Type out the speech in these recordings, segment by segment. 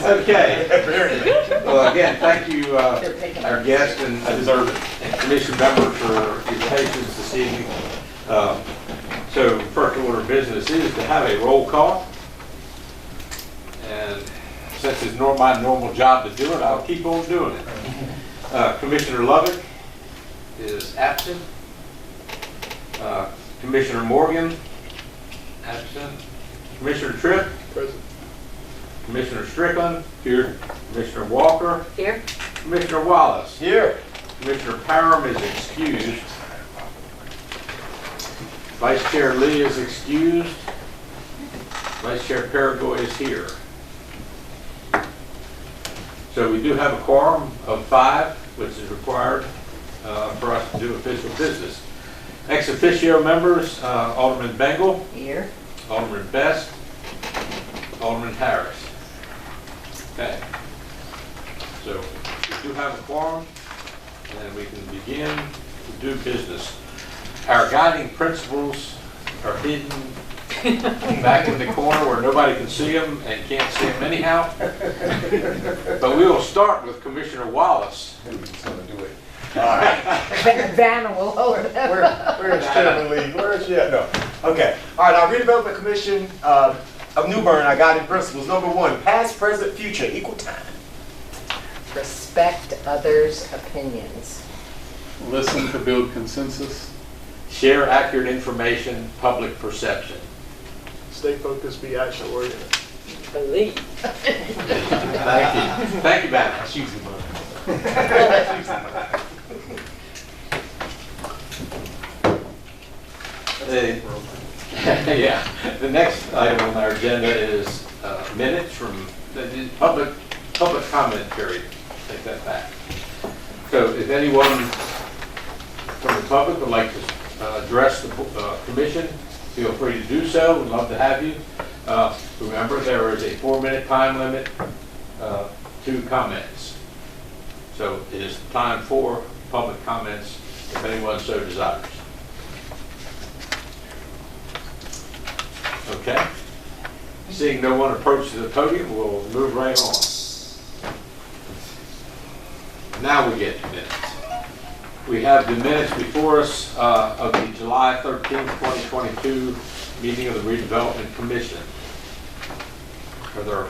Okay. Well, again, thank you, our guest and commission members for your patience this evening. So first order of business is to have a roll call. And since it's my normal job to do it, I'll keep on doing it. Commissioner Lovett is absent. Commissioner Morgan, absent. Commissioner Tripp, present. Commissioner Strickland, here. Commissioner Walker, here. Commissioner Wallace, here. Commissioner Parham is excused. Vice Chair Lee is excused. Vice Chair Paragoy is here. So we do have a quorum of 5, which is required for us to do official business. Ex officio members, Alderman Bengel, Here. Alderman Best, Alderman Harris. Okay. So we do have a quorum, and we can begin to do business. Our guiding principles are hidden back in the corner where nobody can see them and can't see them anyhow. But we will start with Commissioner Wallace. Who's going to do it? All right. Vanna will hold it. Where's Chairman Lee? Where's she at? No. Okay. All right. Our Redevelopment Commission of New Bern, our guiding principles. Number 1, past, present, future, equal time. Respect others' opinions. Listen to build consensus. Share accurate information, public perception. Stay focused, be action oriented. Believe. Thank you. Thank you, Vanna. That's usually mine. Yeah. The next item on our agenda is minutes from the public comment period. Take that back. So if anyone from the public would like to address the commission, feel free to do so. We'd love to have you. Remember, there is a 4-minute time limit to comments. So it is time for public comments if anyone so desires. Okay. Seeing no one approach to the podium, we'll move right on. Now we get to minutes. We have the minutes before us of the July 13th, 2022 meeting of the Redevelopment Commission. Are there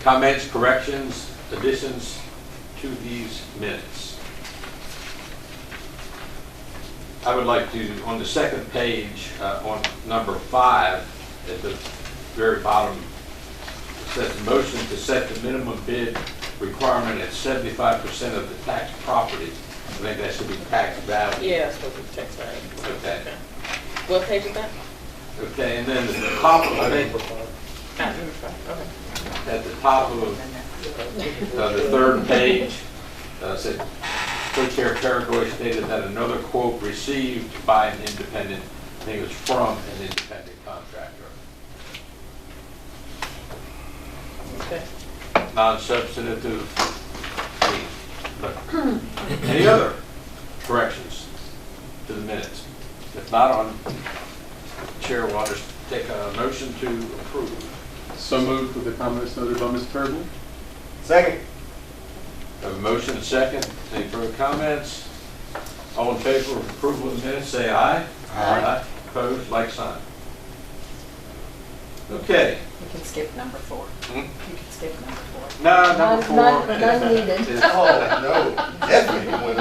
comments, corrections, additions to these minutes? I would like to, on the second page, on number 5, at the very bottom, it says motion to set the minimum bid requirement at 75% of the tax property. I think that should be tax value. Yeah, that's what the tax value. Okay. What page is that? Okay, and then at the top of, I think, Number 5. Okay. at the top of the third page, said, Co-Chair Paragoy stated that another quote received by an independent, I think it was from an independent contractor. Okay. Non-substantive. Any other corrections to the minutes? If not, on Chair will just take a motion to approve. So moved with the comments noted by Ms. Turnbull. Second. Have a motion and second. Any further comments? All in favor of approval of the minutes, say aye. Aye. Opposed, like sign. Okay. You can skip number 4. Hmm? You can skip number 4. No, number 4. None needed. is- Oh, no. Definitely went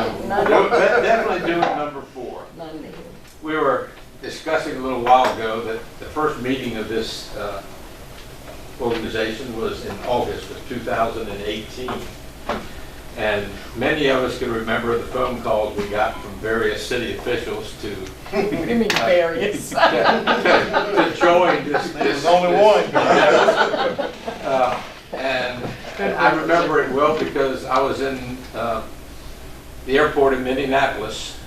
over. Definitely doing number 4. None needed. We were discussing a little while ago that the first meeting of this organization was in August of 2018. And many of us can remember the phone calls we got from various city officials to You mean various. to join this. There's only one. And I remember it well because I was in the airport in Minneapolis,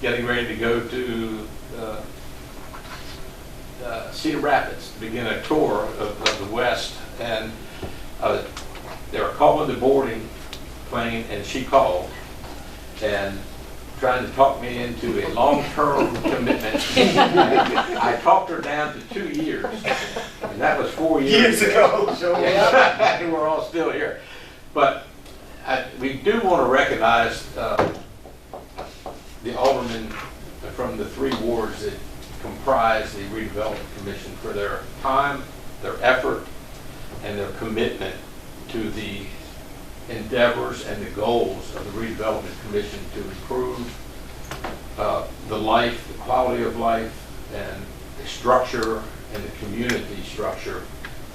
getting ready to go to Cedar Rapids to begin a tour of the West, and they were calling the boarding plane, and she called and trying to talk me into a long-term commitment. I talked her down to 2 years, and And that was 4 years Years ago, sure. And we're all still here. But we do want to recognize the aldermen from the 3 wards that comprise the redevelopment commission for their time, their effort, and their commitment to the endeavors and the goals of the redevelopment commission to improve the life, the quality of life, and the structure and the community structure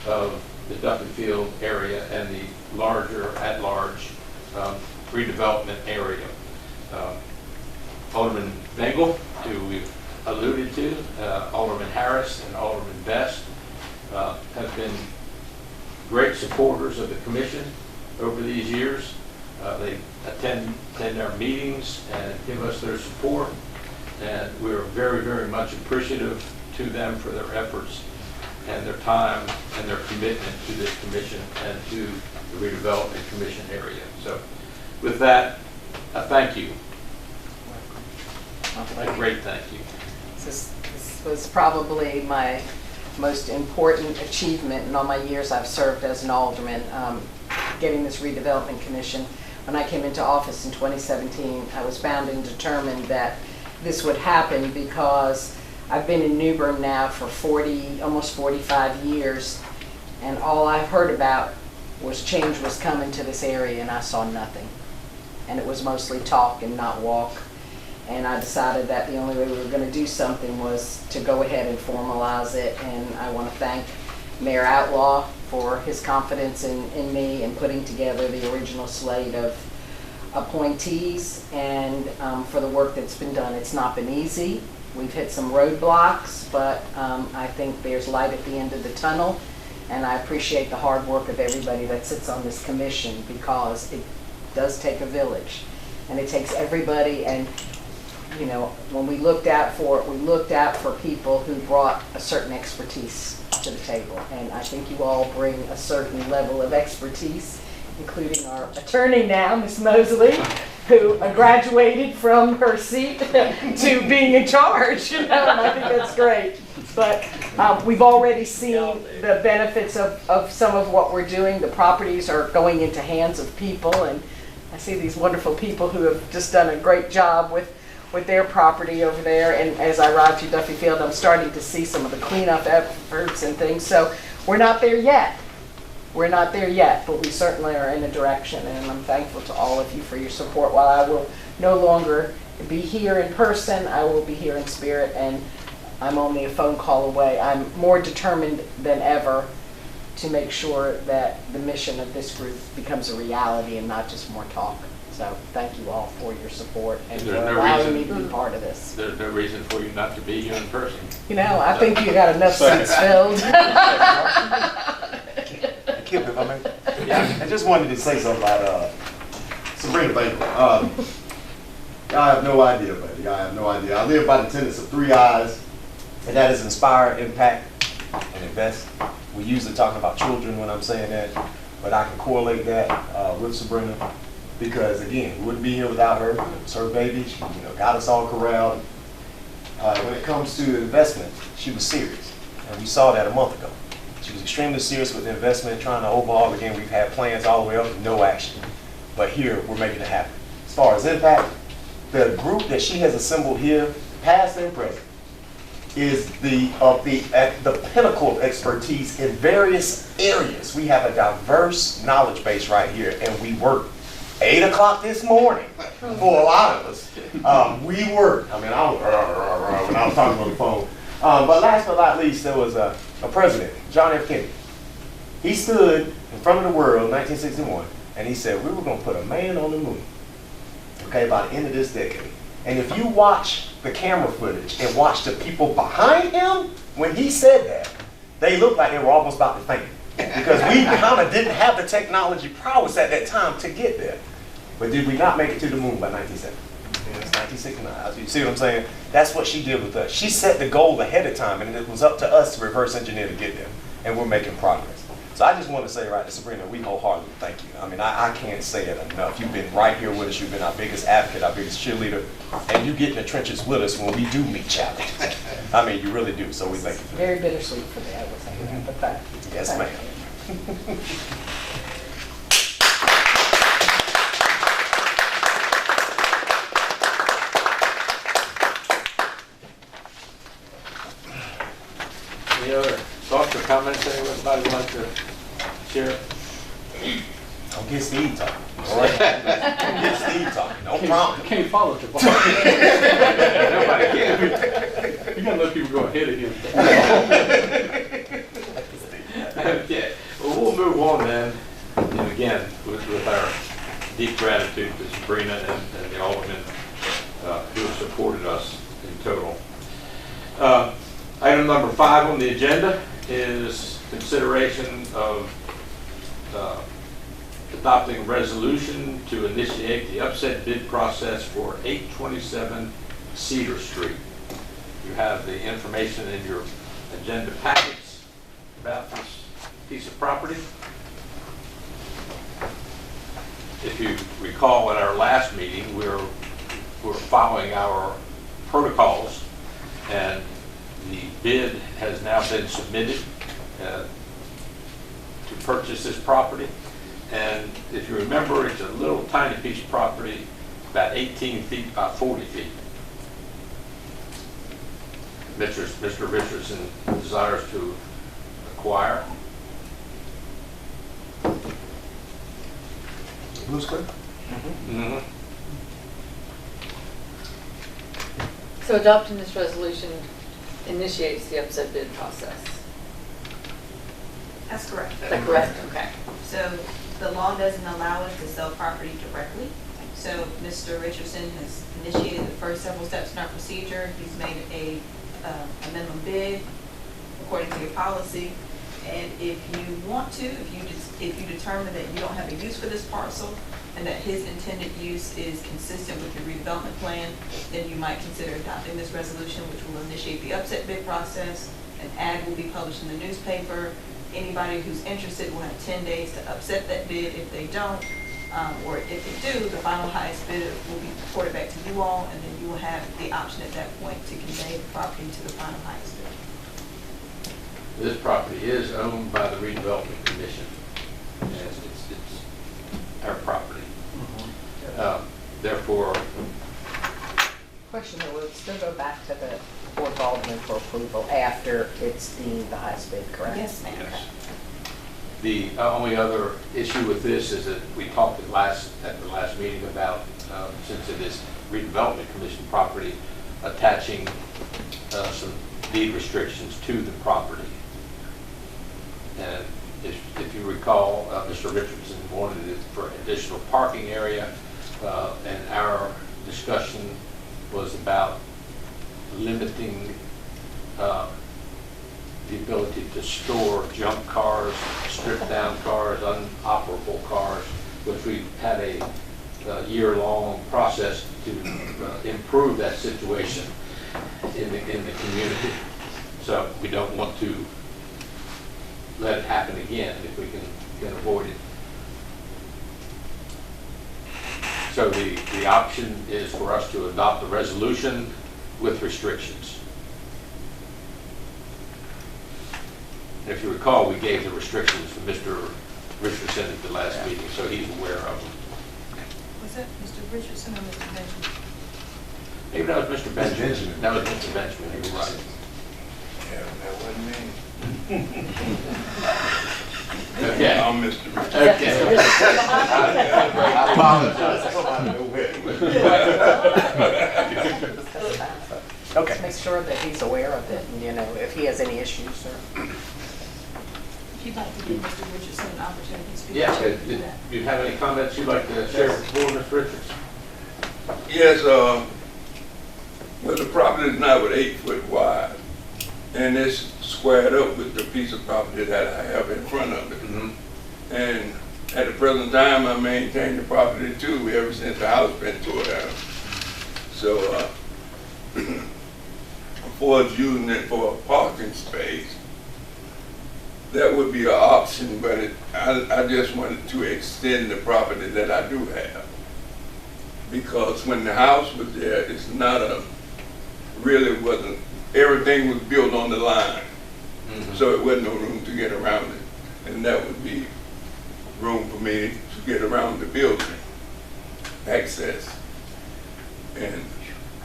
of the Duffyfield area and the larger, at-large redevelopment area. Alderman Bengel, who we've alluded to, Alderman Harris and Alderman Best have been great supporters of the commission over these years. They attend our meetings and give us their support, and we're very, very much appreciative to them for their efforts and their time and their commitment to this commission and to the redevelopment commission area. So with that, thank you. A great thank you. This was probably my most important achievement in all my years I've served as an alderman, getting this redevelopment commission. When I came into office in 2017, I was bound and determined that this would happen because I've been in New Bern now for almost 45 years, and all I heard about was change was coming to this area, and I saw nothing. And it was mostly talk and not walk. And I decided that the only way we were going to do something was to go ahead and formalize it. And I want to thank Mayor Outlaw for his confidence in me and putting together the original slate of appointees, and for the work that's been done. It's not been easy. We've hit some roadblocks, but I think there's light at the end of the tunnel. And I appreciate the hard work of everybody that sits on this commission, because it does take a village. And it takes everybody. And you know, when we looked out for it, we looked out for people who brought a certain expertise to the table. And I think you all bring a certain level of expertise, including our attorney now, Ms. Mosley, who graduated from her seat to being in charge, you know, and I think that's great. But we've already seen the benefits of some of what we're doing. The properties are going into hands of people, and I see these wonderful people who have just done a great job with their property over there. And as I ride through Duffyfield, I'm starting to see some of the cleanup efforts and things. So we're not there yet. We're not there yet, but we certainly are in a direction. And I'm thankful to all of you for your support. While I will no longer be here in person, I will be here in spirit, and I'm only a phone call away. I'm more determined than ever to make sure that the mission of this group becomes a reality and not just more talk. So thank you all for your support and for allowing me to be part of this. There's no reason for you not to be here in person. You know, I think you got enough seats filled. Kip, if I may. Yeah, I just wanted to say something about Sabrina Bengel. I have no idea, buddy. I have no idea. I live by the tenets of 3 I's, and that is inspire, impact, and invest. We usually talk about children when I'm saying that, but I can correlate that with Sabrina, because again, we wouldn't be here without her. It's her baby. She, got us all corralled. When it comes to investment, she was serious, and we saw that a month ago. She was extremely serious with the investment, trying to overhaul. Again, we've had plans all the way up, no action. But here, we're making it happen. As far as impact, the group that she has assembled here, past and present, is at the pinnacle of expertise in various areas. We have a diverse knowledge base right here, and we work 8 o'clock this morning for a lot of us. We work. I mean, when I was talking on the phone. But last but not least, there was a president, John F. Kennedy. He stood in front of the world in 1961, and he said, we were going to put a man on the moon, okay, by the end of this decade. And if you watch the camera footage and watch the people behind him, when he said that, they looked like they were almost about to faint. Because we kind of didn't have the technology prowess at that time to get there. But did we not make it to the moon by 1970? It's 1969. You see what I'm saying? That's what she did with us. She set the goal ahead of time, and it was up to us to reverse engineer to get there. And we're making progress. So I just want to say, right to Sabrina, we wholeheartedly thank you. I mean, I can't say it enough. You've been right here with us. You've been our biggest advocate, our biggest cheerleader. And you get in the trenches with us when we do meet challenges. I mean, you really do. So we thank you for that. Very bittersweet for me, I would say. Okay. Yes, ma'am. Any other thoughts or comments anybody would like to share? Don't get Steve talking. All right? Don't get Steve talking. No problem. Can't follow the ball. Nobody can. You gotta let people go ahead of him. Okay, well, we'll move on then, and again, with our deep gratitude to Sabrina and the Alderman who have supported us in total. Item number 5 on the agenda is consideration of adopting a resolution to initiate the upset bid process for 827 Cedar Street. You have the information in your agenda packets about this piece of property. If you recall at our last meeting, we're following our protocols, and the bid has now been submitted to purchase this property. And if you remember, it's a little tiny piece of property, about 18 feet by 40 feet. Mr. Richardson desires to acquire. Who's clear? Mm-hmm. So adopting this resolution initiates the upset bid process. That's correct. Is that correct? Okay. So the law doesn't allow us to sell property directly. So Mr. Richardson has initiated the first several steps in our procedure. He's made a minimum bid according to your policy. And if you want to, if you determine that you don't have a use for this parcel and that his intended use is consistent with your redevelopment plan, then you might consider adopting this resolution, which will initiate the upset bid process. An ad will be published in the newspaper. Anybody who's interested will have 10 days to upset that bid. If they don't, or if they do, the final highest bidder will be reported back to you all, and then you will have the option at that point to convey the property to the final highest bidder. This property is owned by the Redevelopment Commission. Yes, it's our property. Therefore, Question, will it still go back to the Board of Aldermen for approval after it's deemed the highest bid, correct? Yes, ma'am. yes. The only other issue with this is that we talked at the last meeting about, since it is Redevelopment Commission property, attaching some deed restrictions to the property. And if you recall, Mr. Richardson wanted it for additional parking area, and our discussion was about limiting the ability to store junk cars, stripped down cars, unoperable cars, which we've had a year-long process to improve that situation in the community. So we don't want to let it happen again if we can avoid it. So the option is for us to adopt the resolution with restrictions. And if you recall, we gave the restrictions to Mr. Richardson at the last meeting, so he's aware of them. Was that Mr. Richardson or Mr. Benjamin? Maybe that was Mr. Benjamin. Benjamin. That was Mr. Benjamin, you were right. Yeah, that wasn't me. Okay. I'm Mr. Richard. Okay. I apologize. Okay. Just make sure that he's aware of it, and, you know, if he has any issues or. If you'd like to give Mr. Richardson an opportunity to speak. Yeah, do do that. you have any comments you'd like to share with the board, Mr. Richards? Yes, well, the property is now 8 foot wide, and it's squared up with the piece of property that I have in front of it. Mm-hmm. And at the present time, I maintain the property too, ever since the house been tore down. So, for us using it for a parking space, that would be an option, but I just wanted to extend the property that I do have. Because when the house was there, it's not really wasn't, everything was built on the line. So it wasn't no room to get around it. And that would be room for me to get around the building, access. And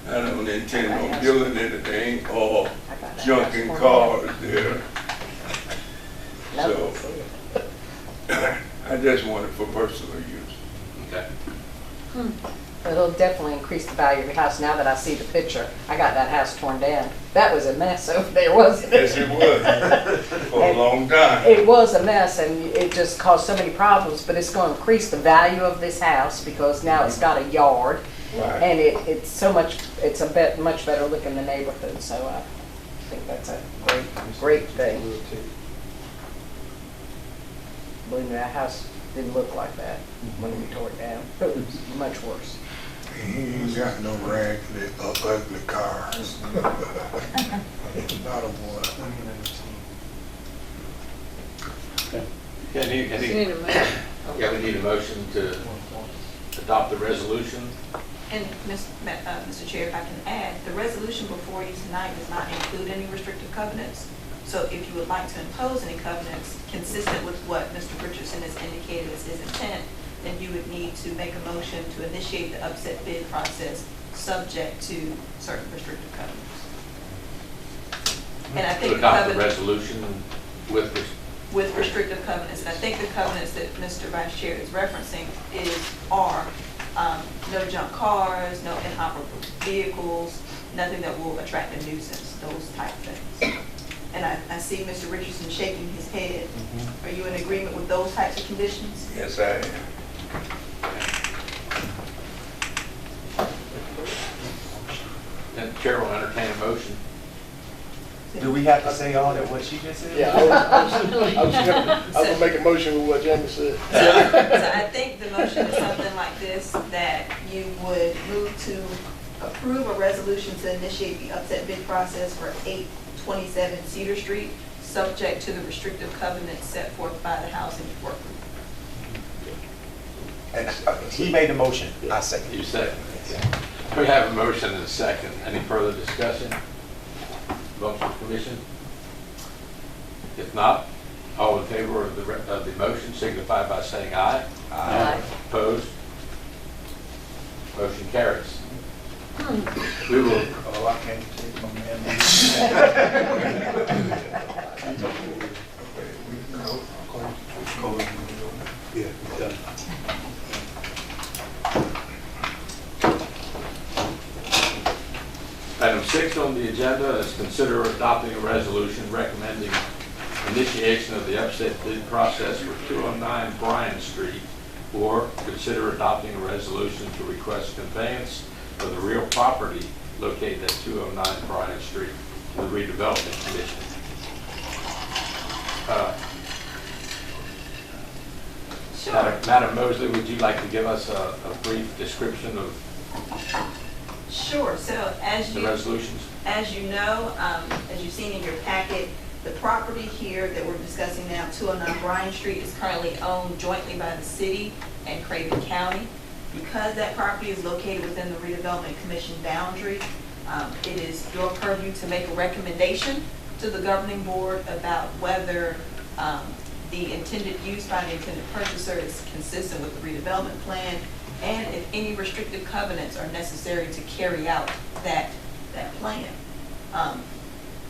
I don't intend on building anything or junking cars there. So I just want it for personal use. Okay. It'll definitely increase the value of your house now that I see the picture. I got that house torn down. That was a mess over there, wasn't it? Yes, it was, for a long time. It was a mess, and it just caused so many problems, but it's going to increase the value of this house because now it's got a yard, Right. and it's a much better look in the neighborhood, so I think that's a great thing. Believe me, that house didn't look like that when we tore it down. It was much worse. He ain't got no raggedy or ugly cars. Not a one. Yeah, You need a motion. yeah, we need a motion to adopt the resolution. And Mr. Chair, if I can add, the resolution before you tonight does not include any restrictive covenants. So if you would like to impose any covenants consistent with what Mr. Richardson has indicated as his intent, then you would need to make a motion to initiate the upset bid process subject to certain restrictive covenants. And I think To the adopt the covenant resolution with with restrictive covenants, and I think the covenants that Mr. Vice Chair is referencing are no junk cars, no inoperable vehicles, nothing that will attract a nuisance, those type things. And I see Mr. Richardson shaking his head. Are you in agreement with those types of conditions? Yes, I am. And Chair will entertain a motion. Do we have to say all that what she just said? Yeah, I was gonna make a motion with what Jamie said. So I think the motion is something like this, that you would move to approve a resolution to initiate the upset bid process for 827 Cedar Street, subject to the restrictive covenants set forth by the Housing Work Group. And he made the motion. I second. You second. We have a motion and a second. Any further discussion? Vote from commission? If not, all in favor of the motion signify by saying aye. Aye. Opposed? Motion carries. We will, Oh, I can't take my man. Yeah, done. Item 6 on the agenda is consider adopting a resolution recommending initiation of the upset bid process for 209 Bryan Street, or consider adopting a resolution to request conveyance of the real property located at 209 Bryan Street to the Redevelopment Commission. Sure. Madam Mosley, would you like to give us a brief description of Sure. So as the you resolutions? As you know, as you've seen in your packet, the property here that we're discussing now, 209 Bryan Street, is currently owned jointly by the city and Craven County. Because that property is located within the Redevelopment Commission boundary, it is your purview to make a recommendation to the governing board about whether the intended use by the intended purchaser is consistent with the redevelopment plan, and if any restrictive covenants are necessary to carry out that plan.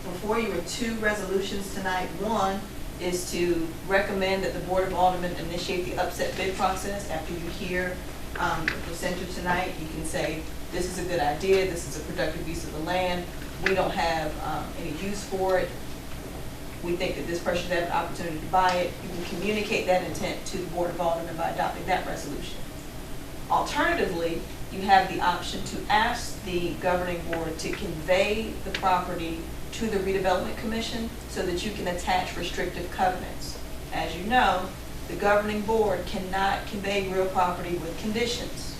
Before you are two resolutions tonight. One is to recommend that the Board of Aldermen initiate the upset bid process. After you hear the presenter tonight, you can say, this is a good idea, this is a productive use of the land, we don't have any use for it, we think that this person should have an opportunity to buy it. You can communicate that intent to the Board of Aldermen by adopting that resolution. Alternatively, you have the option to ask the governing board to convey the property to the Redevelopment Commission so that you can attach restrictive covenants. As you know, the governing board cannot convey real property with conditions.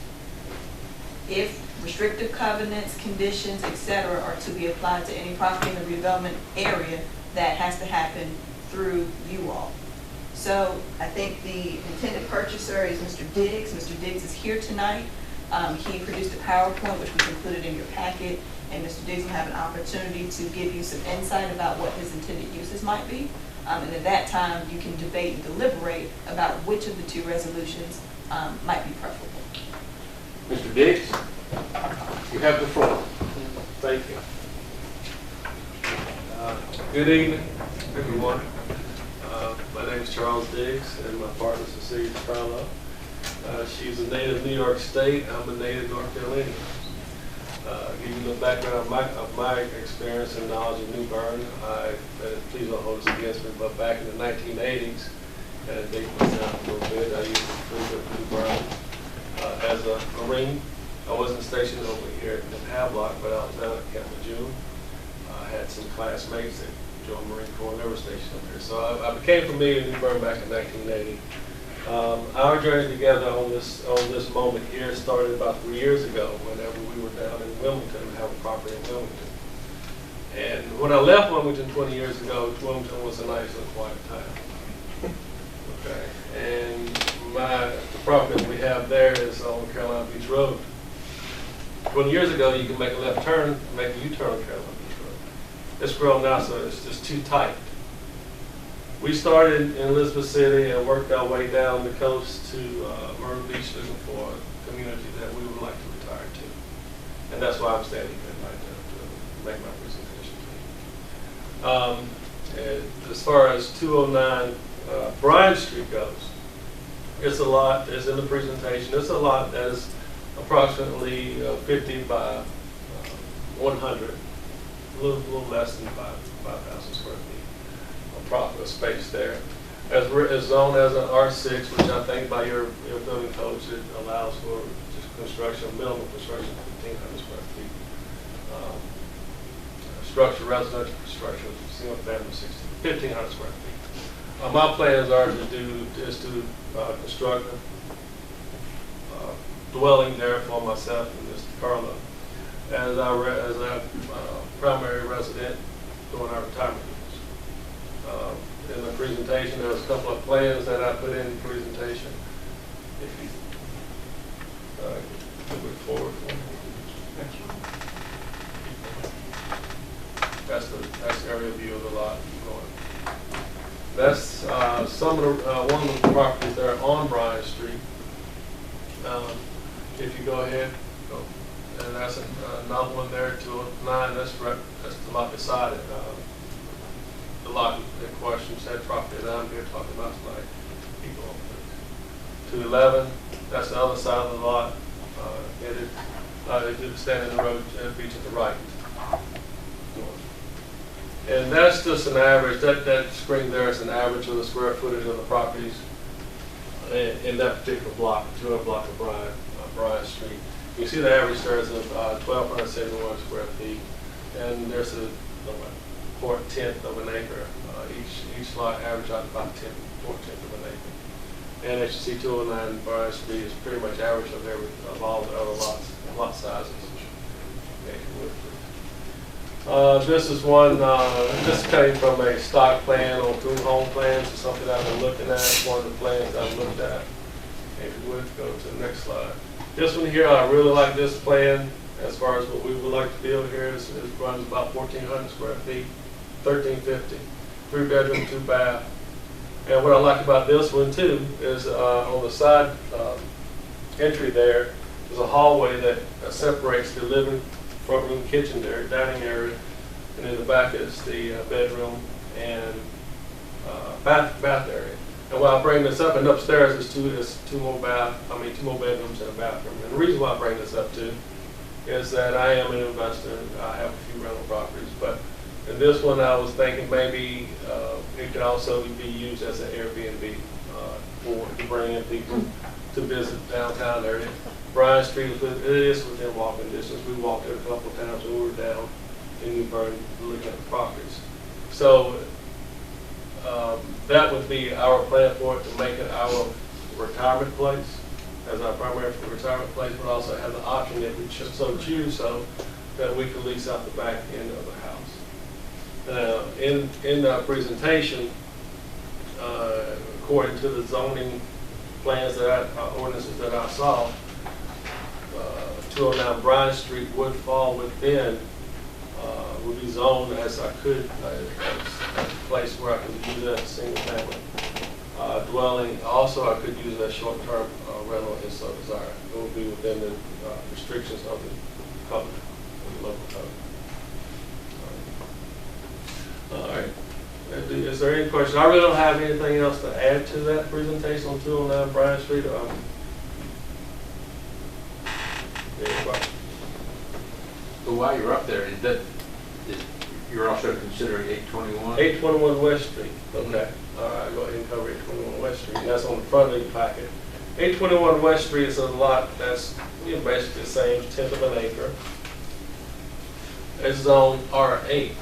If restrictive covenants, conditions, etc. are to be applied to any property in the redevelopment area, that has to happen through you all. So I think the intended purchaser is Mr. Diggs. Mr. Diggs is here tonight. He produced a PowerPoint which was included in your packet. and Mr. Diggs will have an opportunity to give you some insight about what his intended uses might be. And at that time, you can debate and deliberate about which of the two resolutions might be preferable. Mr. Diggs, you have the floor. Thank you. Good evening, everyone. My name is Charles Diggs, and my partner is Cecilia Farlow. She's a native New York State. I'm a native North Carolinian. Give you the background of my experience and knowledge of New Bern. Please don't hold this against me, but back in the 1980s, and I date myself a little bit, I used to live at New Bern as a Marine. I wasn't stationed over here in Havelock, but I was down at Camp Lejeune. I had some classmates that joined Marine Corps, and they were stationed up here. So I became familiar with New Bern back in 1980. Our journey together on this moment here started about 3 years ago, whenever we were down in Wilmington, we have a property in Wilmington. And when I left Wilmington 20 years ago, Wilmington was a nice little quiet town. Okay, and the property that we have there is on Carolina Beach Road. 20 years ago, you could make a left turn, make a U-turn on Carolina Beach Road. It's grown now, so it's just too tight. We started in Elizabeth City and worked our way down the coast to Myrtle Beach, looking for a community that we would like to retire to. And that's why I'm standing here tonight to make my presentation to you. And as far as 209 Bryan Street goes, it's a lot, as in the presentation, it's a lot that is approximately 50 by 100, a little less than 5,000 square feet. Proper space there. As zoned as an R6, which I think by your building codes it allows for just construction, minimum construction of 1,500 square feet. Structure, residential construction, single family 1,500 square feet. My plans are to construct a dwelling there for myself and Mr. Carlo as our primary resident during our retirement. In the presentation, there was a couple of plans that I put in the presentation. If you move it forward for me. That's the area view of the lot. That's some of the one of the properties that are on Bryan Street. If you go ahead, and that's another one there, 209. That's the lot beside it. The lot in question, said property that I'm here talking about tonight. Keep going, please. 211, that's the other side of the lot. It stand in the road beach at the right. And that's just an average, that screen there is an average of the square footage of the properties in that particular block, 200 block of Bryan Street. You see the average there is of 1,271 square feet, and there's a 1/10 of an acre. Each lot average out about 4/10 of an acre. And as you see, 209 Bryan Street is pretty much average of all the other lot sizes. This is one. This came from a stock plan or through home plans or something I've been looking at. One of the plans I've looked at. If you would go to the next slide. This one here, I really like this plan. As far as what we would like to build here, it runs about 1,400 square feet, 1,350, 3 bedroom, 2 bath. And what I like about this one too is on the side entry there, there's a hallway that separates the living, front room, kitchen there, dining area, and in the back is the bedroom and bath area. And why I bring this up, and upstairs is two more bedrooms and a bathroom. And the reason why I bring this up too is that I am an investor. I have a few rental properties, but in this one I was thinking maybe it could also be used as an Airbnb to bring in people to visit downtown area. Bryan Street is within walking distance. We walked it a couple of times when we were down in New Bern looking at the properties. So that would be our plan for it, to make it our retirement place as our primary retirement place, but also have the option if we so choose so that we can lease out the back end of the house. In the presentation, according to the zoning plans ordinances that I saw, 209 Bryan Street would fall within would be zoned as I could, as a place where I could use it as a single family dwelling. Also, I could use it as short-term rental if so desired. It would be within the restrictions of the code, of the local code. All right. Is there any questions? I really don't have anything else to add to that presentation on 209 Bryan Street. So while you're up there, you're also considering 821? 821 West Street. Okay. All right, go ahead and cover 821 West Street. That's on the front of the packet. 821 West Street is a lot that's basically the same, 1/10 of an acre. It's zoned R8.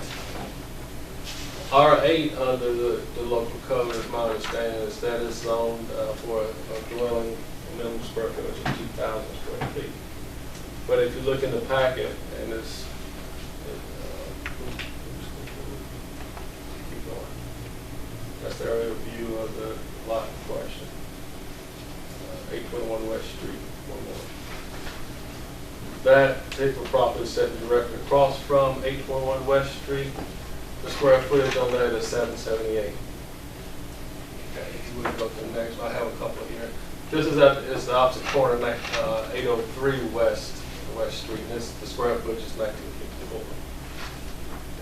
R8 under the local code, as my understanding is that it's zoned for a dwelling minimum square footage of 2,000 square feet. But if you look in the packet, and it's, keep going. That's the area view of the lot in question. 821 West Street, one more. That particular property is set directly across from 821 West Street. The square footage on that is 778. Okay, if you would go to the next, I have a couple here. This is the opposite corner, 803 West Street. And the square footage is 1954.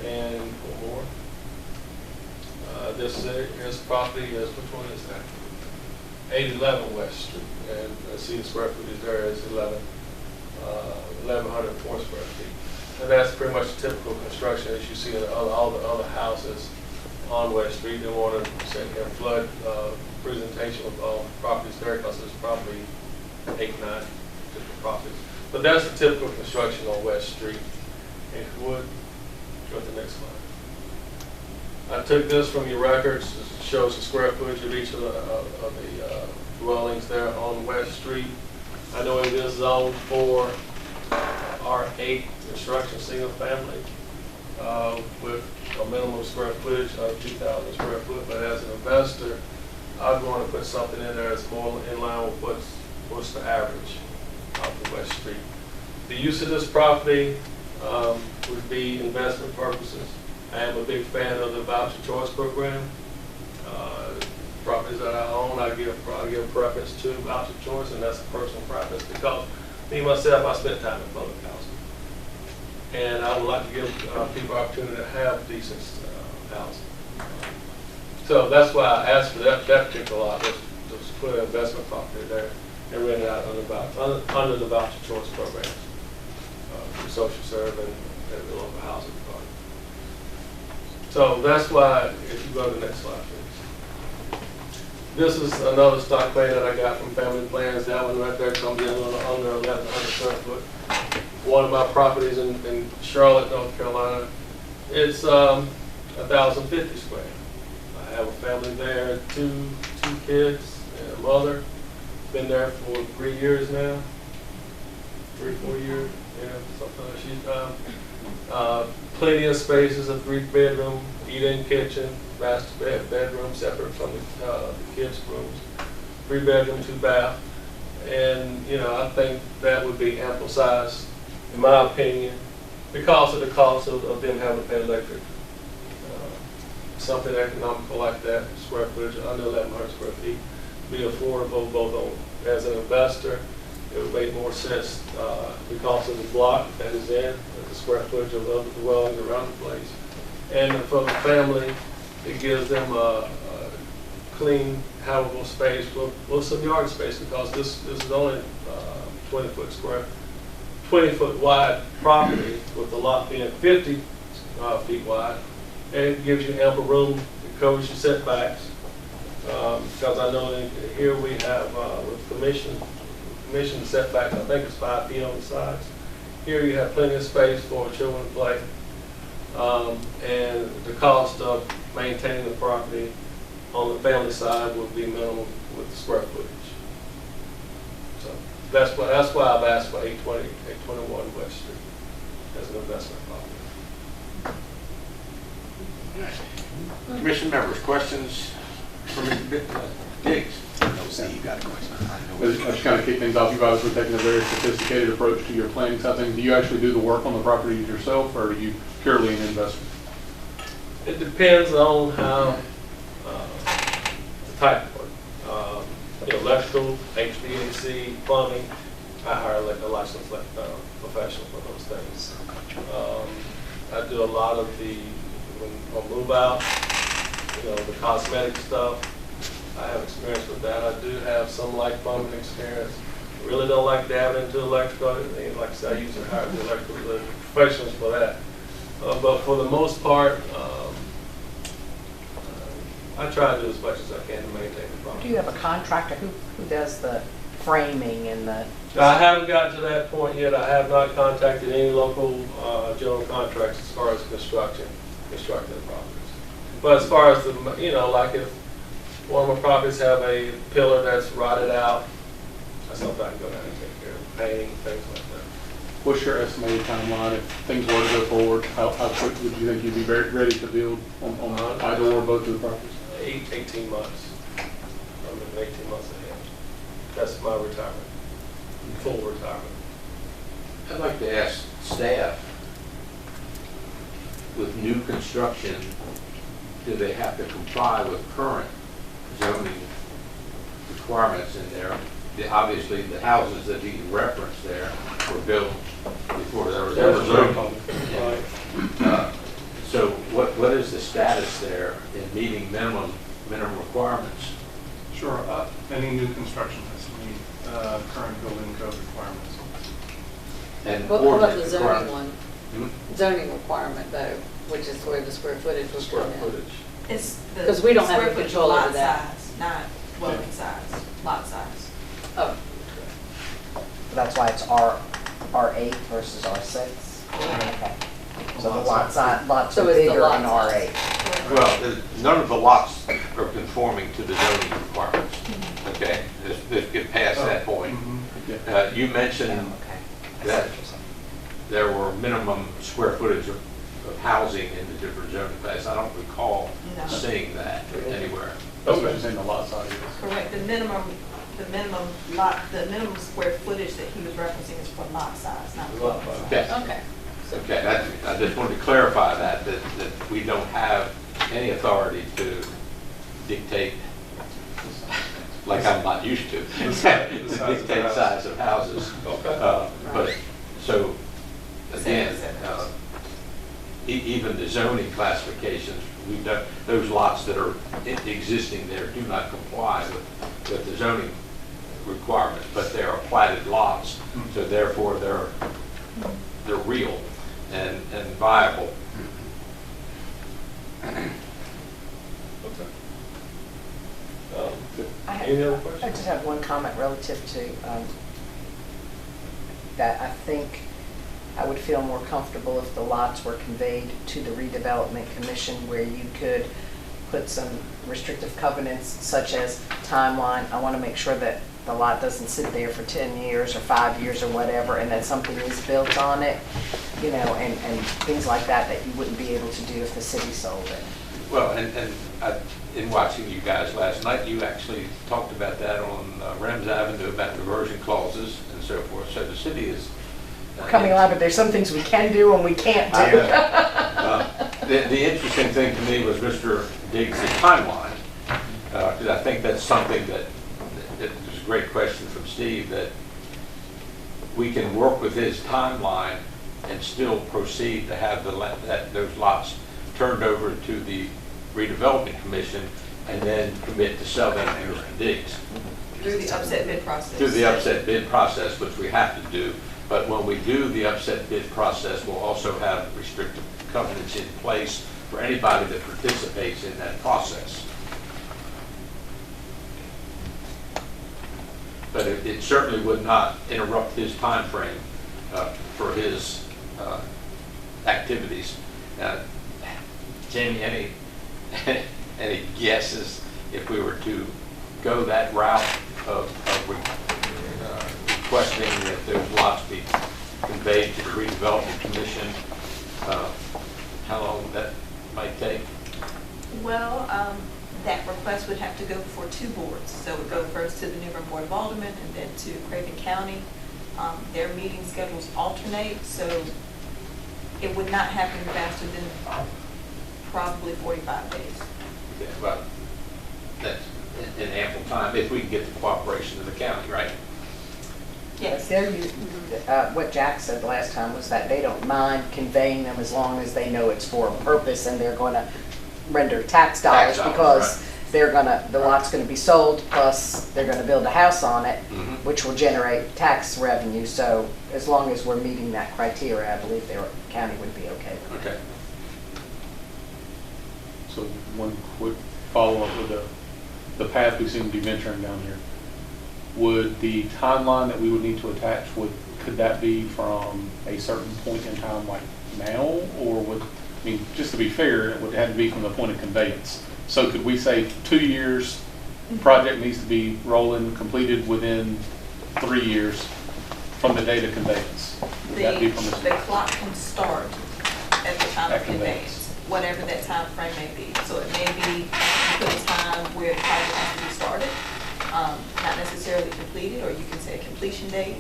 And one more. This property is, which one is that? 811 West Street. And see the square footage there is 1,104 square feet. And that's pretty much typical construction as you see in all the other houses on West Street. They want to say flood presentation of all properties there because there's probably 8, 9 different properties. But that's the typical construction on West Street. If you would, go to the next slide. I took this from your records. It shows the square footage of each of the dwellings there on West Street. I know it is zoned for R8 construction single family with a minimum square footage of 2,000 square foot. But as an investor, I'm going to put something in there that's more in line with what's the average of the West Street. The use of this property would be investment purposes. I am a big fan of the voucher choice program. Properties that I own, I give preference to voucher choice, and that's a personal preference because me myself, I spent time in public housing, and I would like to give people opportunity to have decent housing. So that's why I asked for that particular lot, was to put an investment property there and rent it out under the voucher choice program for social serve and the local housing department. So that's why, if you go to the next slide, please. This is another stock plan that I got from Family Plans. That one right there comes in under 1,100 square foot. One of my properties in Charlotte, North Carolina, it's 1,050 square. I have a family there, two kids and a mother. Been there for 3 years now, 3, 4 years, yeah, something like that. Plenty of spaces, a 3-bedroom, eat-in kitchen, master bedroom separate from the kids' rooms, 3-bedroom, 2-bath, and I think that would be ample size, in my opinion, because of the cost of them having to pay electric. Something economical like that, square footage under 1,100 square feet, be affordable both on as an investor. It would make more sense because of the block that is in, the square footage of other dwellings around the place. And for the family, it gives them a clean, habitable space with some yard space because this is only 20-foot wide property with the lot being 50 feet wide. And it gives you ample room, it covers your setbacks. Because I know that here we have with commission setbacks, I think it's 5 feet on the sides. Here you have plenty of space for children to play. And the cost of maintaining the property on the family side would be minimal with the square footage. So that's why I've asked for 821 West Street as an investment property. Commission members, questions from Diggs? Steve got a question. I just kind of kick things off. You've obviously taken a very sophisticated approach to your planning side of things. Do you actually do the work on the properties yourself, or are you purely an investor? It depends on how, the type of work. Electrical, HVAC, plumbing, I hire like a licensed professional for those things. I do a lot of the, when I move out, the cosmetic stuff. I have experience with that. I do have some light plumbing experience. Really don't like dabbing into electrical. Like I said, I usually hire the electrical professionals for that. But for the most part, I try to do as much as I can to maintain the property. Do you have a contractor who does the framing and the? I haven't gotten to that point yet. I have not contacted any local general contractors as far as constructing the properties. But as far as the, like if one of my properties have a pillar that's rotted out, that's something I can go down and take care of, painting, things like that. What's your estimated timeline if things were to go forward? How quick would you think you'd be ready to build on either or both of the properties? 18 months. I'm in 18 months ahead. That's my retirement, full retirement. I'd like to ask staff, with new construction, do they have to comply with current zoning requirements in there? Obviously, the houses that he referenced there were built before there was ever zoning. So what is the status there in meeting minimum requirements? Sure. Any new construction has to meet current building code requirements. And What about the ordinance zoning requirements? one? Zoning requirement though, which is where the square footage was Square come in. footage. It's the 'Cause we don't have square any footage control over lot that. size, not dwelling size, lot size. Oh, That's why it's R8 versus R6. Okay. So the lots are So it's the bigger lot in size. R8. Well, none of the lots are conforming to the zoning requirements. Okay, let's get past that point. You mentioned Okay. I see that what you're saying. there were minimum square footage of housing in the different zoning classes. I don't recall No. seeing that anywhere. That's what you're saying the lot size is. Correct, the minimum square footage that he was referencing is for lot size, not Lot dwelling size. size. okay. Okay, I just wanted to clarify that we don't have any authority to dictate, like I'm not used to, dictate size of houses. Okay. But, so, again, even the zoning classifications, we've done, those lots that are existing there do not comply with the zoning requirements, but they are platted lots, so therefore they're real and viable. Any other I questions? just have one comment relative to that. I think I would feel more comfortable if the lots were conveyed to the Redevelopment Commission, where you could put some restrictive covenants such as timeline. I want to make sure that the lot doesn't sit there for 10 years or 5 years or whatever, and that something is built on it, and things like that you wouldn't be able to do if the city sold it. Well, in watching you guys last night, you actually talked about that on Rems Avenue about reversion clauses and so forth. So the city is Coming alive, but there's some things we can do and we can't do. The interesting thing to me was Mr. Diggs' timeline, because I think that's something that was a great question from Steve, that we can work with his timeline and still proceed to have those lots turned over to the Redevelopment Commission and then commit to sell them to Mr. Diggs. Through the upset bid process. Through the upset bid process, which we have to do. But when we do the upset bid process, we'll also have restrictive covenants in place for anybody that participates in that process. But it certainly would not interrupt his time frame for his activities. Jamie, any guesses if we were to go that route of requesting that those lots be conveyed to the Redevelopment Commission, how long that might take? Well, that request would have to go before two boards. So it would go first to the New Bern Board of Aldermen and then to Craven County. Their meeting schedules alternate, so it would not happen faster than probably 45 days. Yeah, but that's in ample time if we can get the cooperation of the county, right? Yes. What Jack said last time was that they don't mind conveying them as long as they know it's for a purpose and they're going to render tax dollars because they're going to, the lot's going to be sold, plus they're going to build a house on it, which will generate tax revenue. So as long as we're meeting that criteria, I believe the county would be okay with it. Okay. So one quick follow-up with the path we seem to be venturing down here. Would the timeline that we would need to attach, could that be from a certain point in time like now? Or would, I mean, just to be fair, it would have to be from the point of conveyance. So could we say 2 years, project needs to be rolling, completed within 3 years from the date of conveyance? Would that be from The clock can start at the time of conveyance, whatever that time frame may be. So it may be you put a time where the project has to be started, not necessarily completed, or you can say a completion date.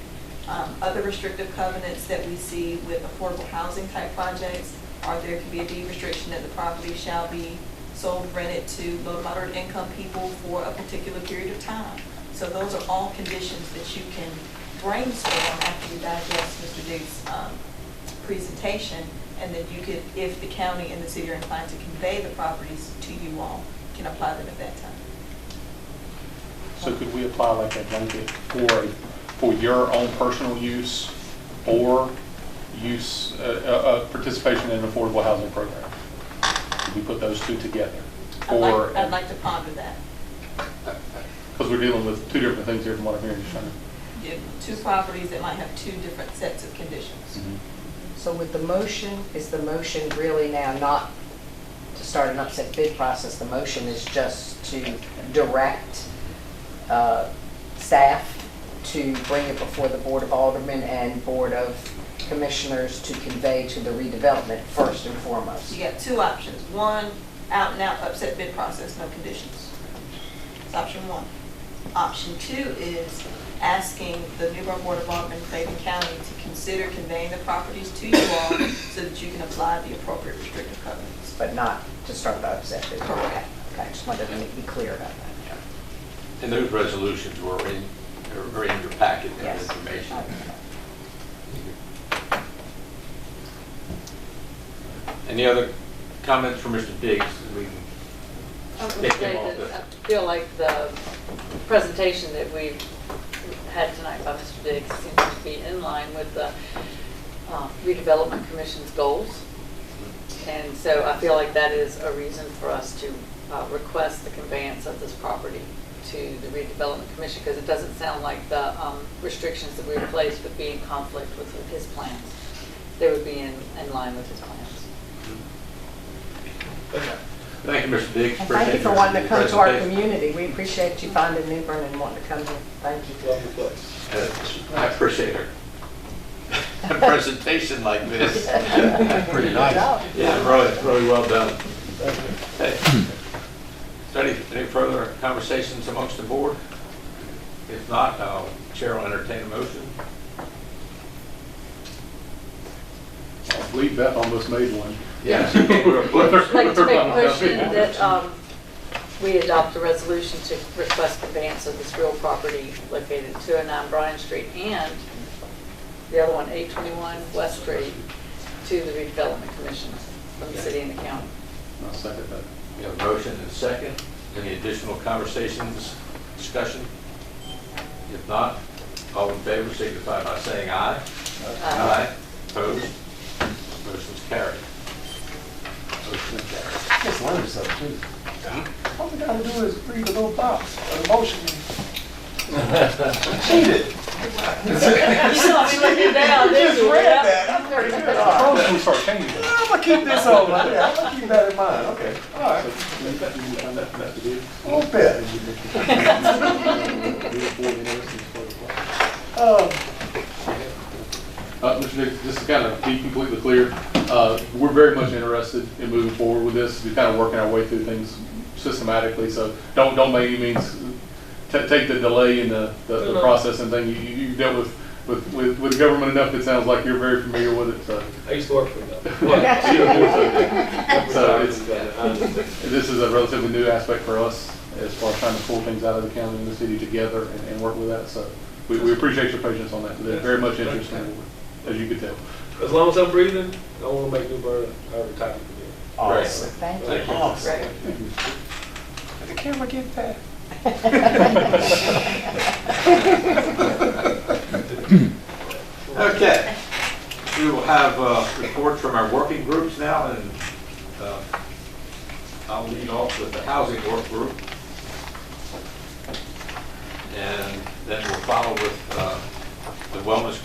Other restrictive covenants that we see with affordable housing type projects are there could be a deed restriction that the property shall be sold, rented to low to moderate income people for a particular period of time. So those are all conditions that you can brainstorm after you digest Mr. Diggs' presentation, and then you could, if the county and the city are inclined to convey the properties to you all, can apply them at that time. So could we apply like a blanket for your own personal use or use, participation in an affordable housing program? Could we put those two together? I'd like to ponder that. Because we're dealing with two different things here from what I'm hearing. Just trying to... Yeah, two properties that might have two different sets of conditions. So with the motion, is the motion really now not to start an upset bid process? The motion is just to direct staff to bring it before the Board of Aldermen and Board of Commissioners to convey to the redevelopment first and foremost. You got two options. One, out and out upset bid process, no conditions. That's option one. Option two is asking the New Bern Board of Aldermen, Craven County, to consider conveying the properties to you all so that you can apply the appropriate restrictive covenants. But not to start the upset bid. Correct. Okay, I just wanted to be clear about that. And those resolutions were in your packet of Yes. information. Any other comments from Mr. Diggs? We can take him off I the- feel like the presentation that we've had tonight by Mr. Diggs seems to be in line with the Redevelopment Commission's goals. And so I feel like that is a reason for us to request the conveyance of this property to the Redevelopment Commission, because it doesn't sound like the restrictions that we placed would be in conflict with his plans. They would be in line with his plans. Thank you, Mr. Diggs. And thank you for wanting to come to our Presentation. community. We appreciate you finding New Bern and wanting to come here. Thank you. Lovely place. I appreciate her. A presentation like this. Pretty nice. Yeah, really well done. Hey. So any further conversations amongst the board? If not, Chair will entertain a motion. I believe Beth almost made one. Yeah. she came real quick. I'd like to make a motion that we adopt a resolution to request conveyance of this real property located at 209 Bryan Street and the other one, 821 West Street, to the Redevelopment Commission from the city and the county. I'll second that. We have a motion and a second. Any additional conversations, discussion? If not, all in favor signify by saying aye. Aye. Opposed? Motion's carried. Motion carried. Just learned something too. All we gotta do is read the little box, the motion. Cheated. You saw me looking down, didn't you? Read that. I'm pretty good. All right. Probably we start changing it. I'm gonna keep this on. Yeah, I'm gonna keep that in mind. Okay. All right. A little bit. Mr. Diggs, just to kind of be completely clear, we're very much interested in moving forward with this. We're kind of working our way through things systematically, so don't by any means take the delay in the process and thing. You dealt with government enough, it sounds like you're very familiar with it, so. I used to work for them. So this is a relatively new aspect for us as far as trying to pull things out of the county and the city together and work with that, so we appreciate your patience on that. They're very much interested, as you could tell. As long as I'm breathing, I don't want to make New Bern a retirement again. Awesome. Thank you. Thank you. Awesome. Did the camera get that? Okay, we will have reports from our working groups now, and I'll lead off with the housing work group. And then we'll follow with the wellness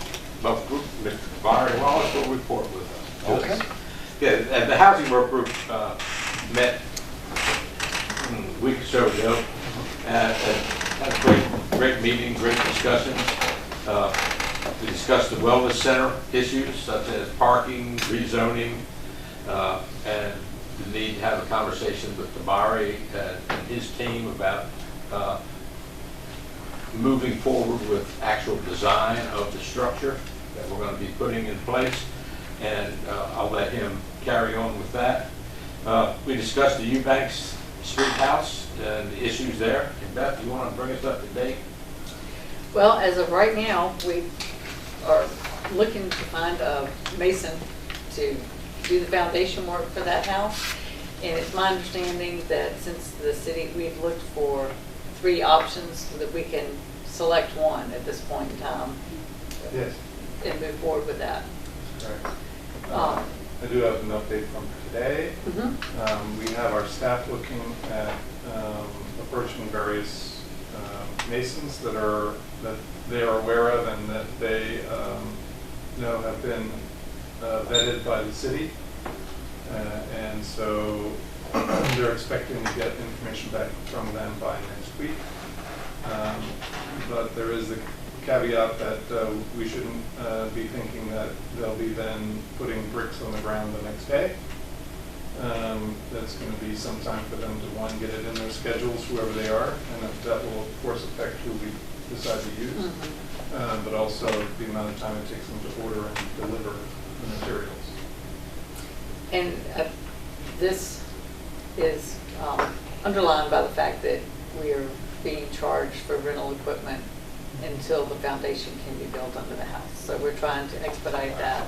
group. Mr. Byron Wallace will report with us. Okay. Yeah, and the housing work group met a week or so ago, and had a great meeting, great discussions. We discussed the wellness center issues such as parking, rezoning, and the need to have a conversation with Tamari and his team about moving forward with actual design of the structure that we're going to be putting in place. And I'll let him carry on with that. We discussed the Eubanks Street house and the issues there. And Beth, you want to bring us up to date? Well, as of right now, we are looking to find a mason to do the foundation work for that house. And it's my understanding that since the city, we've looked for 3 options, that we can select one at this point in time. Yes. And move forward with that. Right. I do have an update from today. We have our staff looking at approaching various masons that they are aware of and that they know have been vetted by the city. And so they're expecting to get information back from them by next week. But there is the caveat that we shouldn't be thinking that they'll be then putting bricks on the ground the next day. That's going to be some time for them to, one, get it in their schedules, whoever they are, and that will, of course, affect who we decide to use, but also the amount of time it takes them to order and deliver the materials. And this is underlined by the fact that we are being charged for rental equipment until the foundation can be built under the house. So we're trying to expedite that.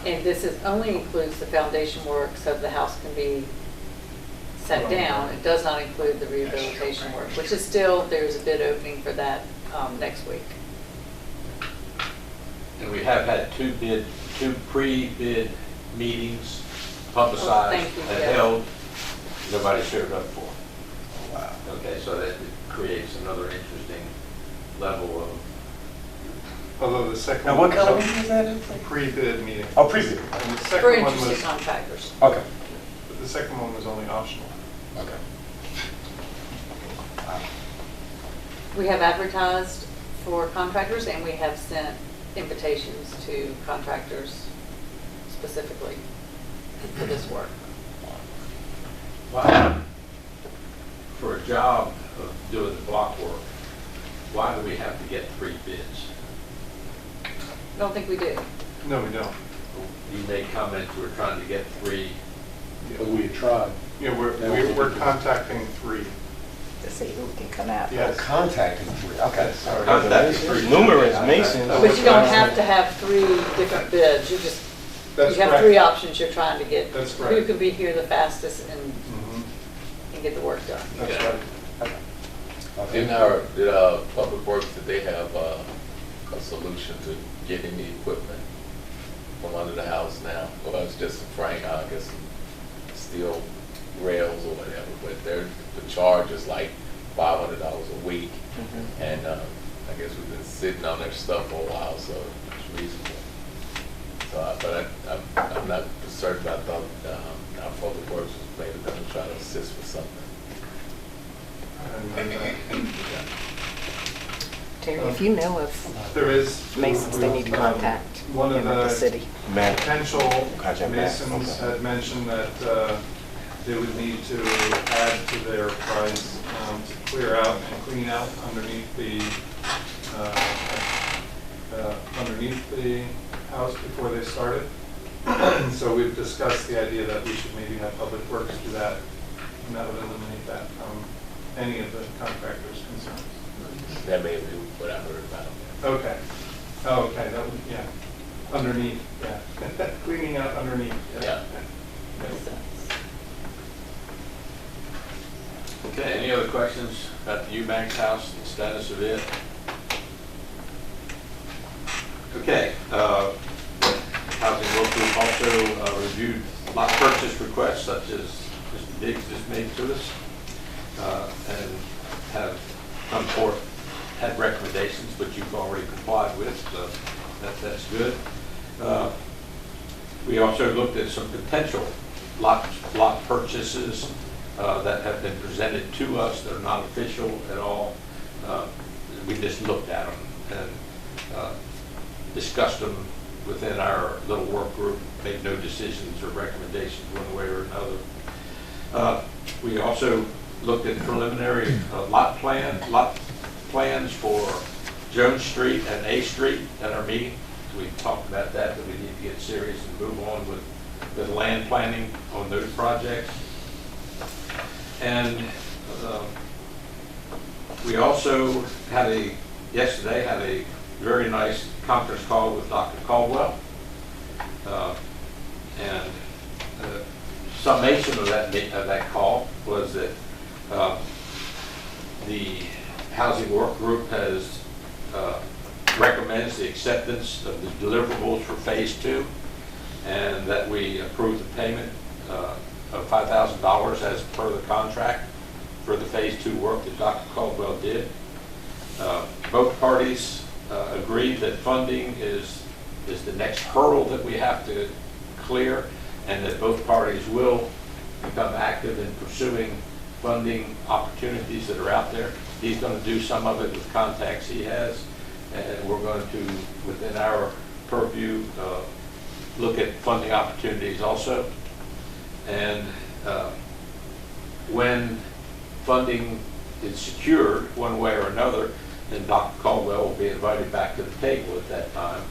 And this only includes the foundation work so the house can be set down. It does not include the rehabilitation work, which is still, there's a bid opening for that next week. And we have had 2 pre-bid meetings publicized and held. Nobody showed up for. Wow. Okay, so that creates another interesting level of. Although the second Now, what kind of meeting is that? a pre-bid meeting. Oh, pre-bid. And the For second one interested was, contractors. Okay. the second one was only optional. Okay. We have advertised for contractors and we have sent invitations to contractors specifically for this work. Wow. For a job of doing the block work, why do we have to get 3 bids? I don't think we do. No, we don't. You made comments we're trying to get 3. But we had tried. Yeah, we're contacting 3. To see who can come out. Yes. Contacting 3. Okay. That's 3. Numerous masons. But you don't have to have 3 different bids. You just, That's you have correct. 3 options you're trying to get. That's Who correct. can be here the fastest and get the work done. That's Yeah. right. In our public works, did they have a solution to getting the equipment from under the house now? Well, it's just a frame, I guess, some steel rails or whatever, but the charge is like $500 a week. And I guess we've been sitting on their stuff for a while, so it's reasonable. So, but I'm not certain. I thought our public works was maybe going to try to assist with something. Terry, if you know of There is. masons they need to contact One of him at the city. potential masons had mentioned that they would need to add to their price to clear out and clean out underneath the house before they started. So we've discussed the idea that we should maybe have Public Works do that, and that would eliminate that from any of the contractors' concerns. That may be what I heard about. Okay. Oh, okay, that would, yeah. Underneath, yeah. Cleaning out underneath. Yeah. Makes sense. Okay, any other questions about the Eubanks house, the status of it? Okay, Housing Work Group also reviewed lot purchase requests such as Mr. Diggs just made to us, and have come forth, had recommendations, which you've already complied with, so that's good. We also looked at some potential lot purchases that have been presented to us that are not official at all. We just looked at them and discussed them within our little work group, made no decisions or recommendations one way or another. We also looked at preliminary lot plans for Jones Street and A Street at our meeting. We talked about that we need to get serious and move on with land planning on those projects. And we also yesterday had a very nice conference call with Dr. Caldwell. And the summation of that call was that the Housing Work Group recommends the acceptance of the deliverables for Phase 2, and that we approve the payment of $5,000 as per the contract for the Phase 2 work that Dr. Caldwell did. Both parties agreed that funding is the next hurdle that we have to clear, and that both parties will become active in pursuing funding opportunities that are out there. He's going to do some of it with contacts he has, and we're going to, within our purview, look at funding opportunities also. And when funding is secured one way or another, then Dr. Caldwell will be invited back to the table at that time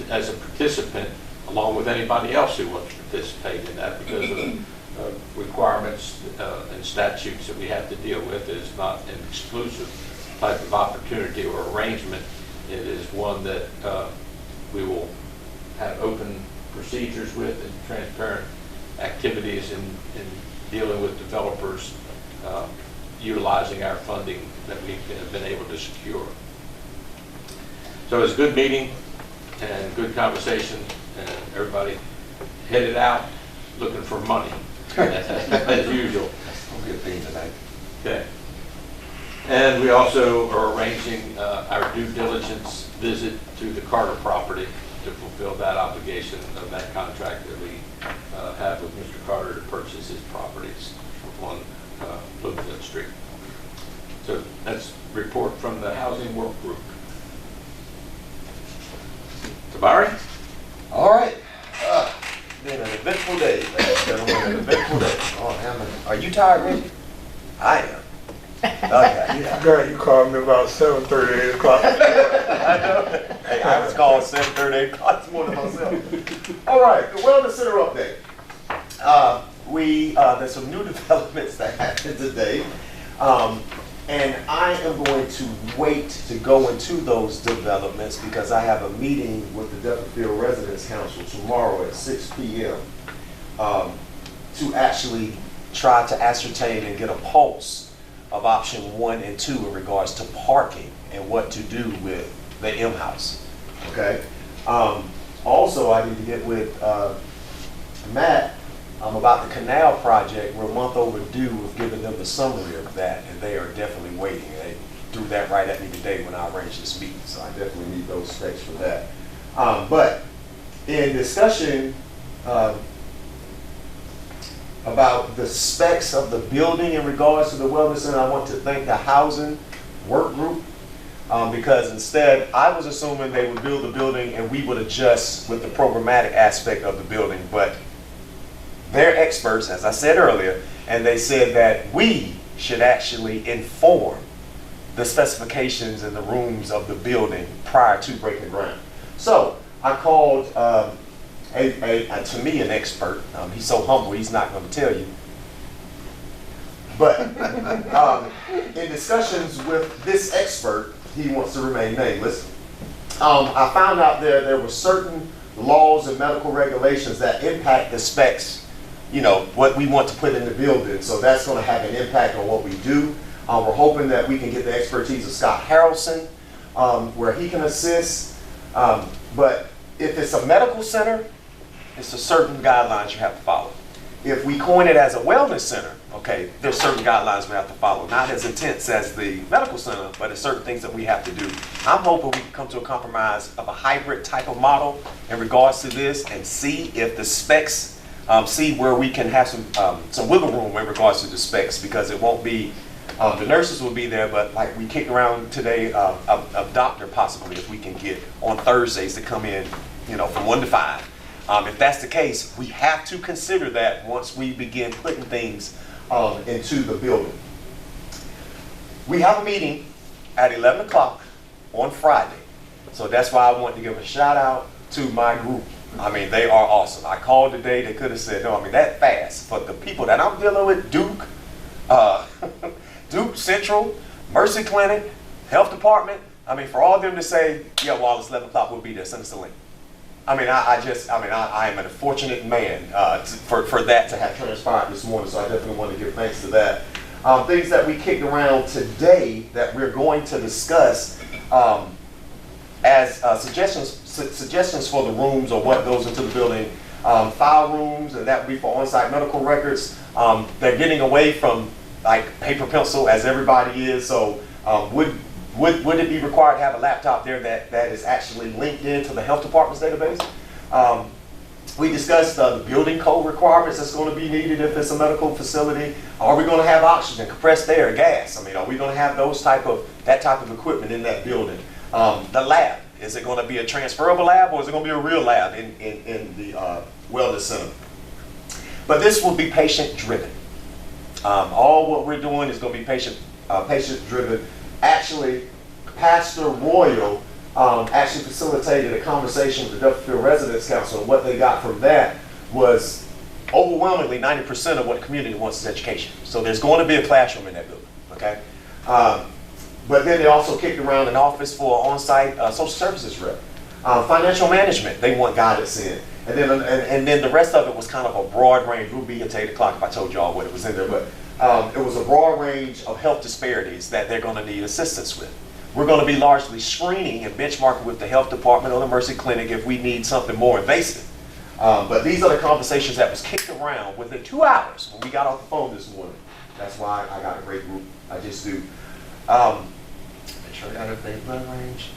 as a participant, along with anybody else who wants to participate in that, because of the requirements and statutes that we have to deal with. Is not an exclusive type of opportunity or arrangement. It is one that we will have open procedures with and transparent activities in dealing with developers utilizing our funding that we have been able to secure. So it was a good meeting and good conversation, and everybody headed out looking for money as usual. I'll be a pain tonight. Okay. And we also are arranging our due diligence visit to the Carter property to fulfill that obligation of that contract that we have with Mr. Carter to purchase his properties on Bloomfield Street. So that's a report from the Housing Work Group. Tabari? All right. Been an eventful day, ladies and gentlemen, an eventful day. Oh, are you tired, Reggie? I am. Okay. Yeah. Girl, you called me about 7:30, 8 o'clock. I know. Hey, I was called 7:30, 8 o'clock this morning myself. All right, the Wellness Center update. There's some new developments that happened today. And I am going to wait to go into those developments because I have a meeting with the Duffield Residents Council tomorrow at 6 p.m. To actually try to ascertain and get a pulse of option 1 and 2 in regards to parking and what to do with the M house. Okay. Also, I need to get with Matt about the canal project. We're a month overdue with giving them the summary of that, and they are definitely waiting. They threw that right at me today when I arranged this meeting, so I definitely need those specs for that. But in discussion about the specs of the building in regards to the Wellness Center, I want to thank the Housing Work Group because instead I was assuming they would build the building and we would adjust with the programmatic aspect of the building, but they're experts, as I said earlier, and they said that we should actually inform the specifications in the rooms of the building prior to breaking ground. So I called to me an expert. He's so humble, he's not going to tell you. But in discussions with this expert, he wants to remain nameless, I found out there were certain laws and medical regulations that impact the specs, you know, what we want to put in the building. So that's going to have an impact on what we do. We're hoping that we can get the expertise of Scott Harrelson, where he can assist. But if it's a medical center, it's a certain guidelines you have to follow. If we coin it as a wellness center, okay, there's certain guidelines we have to follow. Not as intense as the medical center, but there's certain things that we have to do. I'm hoping we can come to a compromise of a hybrid type of model in regards to this and see if the specs, see where we can have some wiggle room in regards to the specs, because it won't be, the nurses will be there, but like we kicked around today, a doctor possibly, if we can get on Thursdays to come in, you know, from 1 to 5. If that's the case, we have to consider that once we begin putting things into the building. We have a meeting at 11 o'clock on Friday. So that's why I want to give a shout out to my group. I mean, they are awesome. I called today, they could have said, no, I mean, that fast. But the people that I'm dealing with, Duke, Duke Central, Mercy Clinic, Health Department, I mean, for all of them to say, yeah, Wallace, 11 o'clock, we'll be there, send us a link. I mean, I am a fortunate man for that to have transpired this morning, so I definitely want to give thanks to that. Things that we kicked around today that we're going to discuss as suggestions for the rooms or what goes into the building. File rooms, and that would be for on-site medical records. They're getting away from like paper pencil as everybody is, so would it be required to have a laptop there that is actually linked into the health department's database? We discussed the building code requirements that's going to be needed if it's a medical facility. Are we going to have oxygen, compressed air, gas? I mean, are we going to have that type of equipment in that building? The lab, is it going to be a transferable lab, or is it going to be a real lab in the wellness center? But this will be patient driven. All what we're doing is going to be patient driven. Actually, Pastor Royal actually facilitated a conversation with the Duffield Residents Council, and what they got from that was overwhelmingly 90% of what the community wants is education. So there's going to be a classroom in that building, okay? But then they also kicked around an office for on-site social services rep. Financial management, they want guidance in. And then the rest of it was kind of a broad range. We'll be at 8 o'clock if I told y'all what it was in there, but it was a broad range of health disparities that they're going to need assistance with. We're going to be largely screening and benchmarking with the health department or the Mercy Clinic if we need something more invasive. But these are the conversations that was kicked around within 2 hours when we got off the phone this morning. That's why I got a great group. I just do. Make sure I got everything blood range.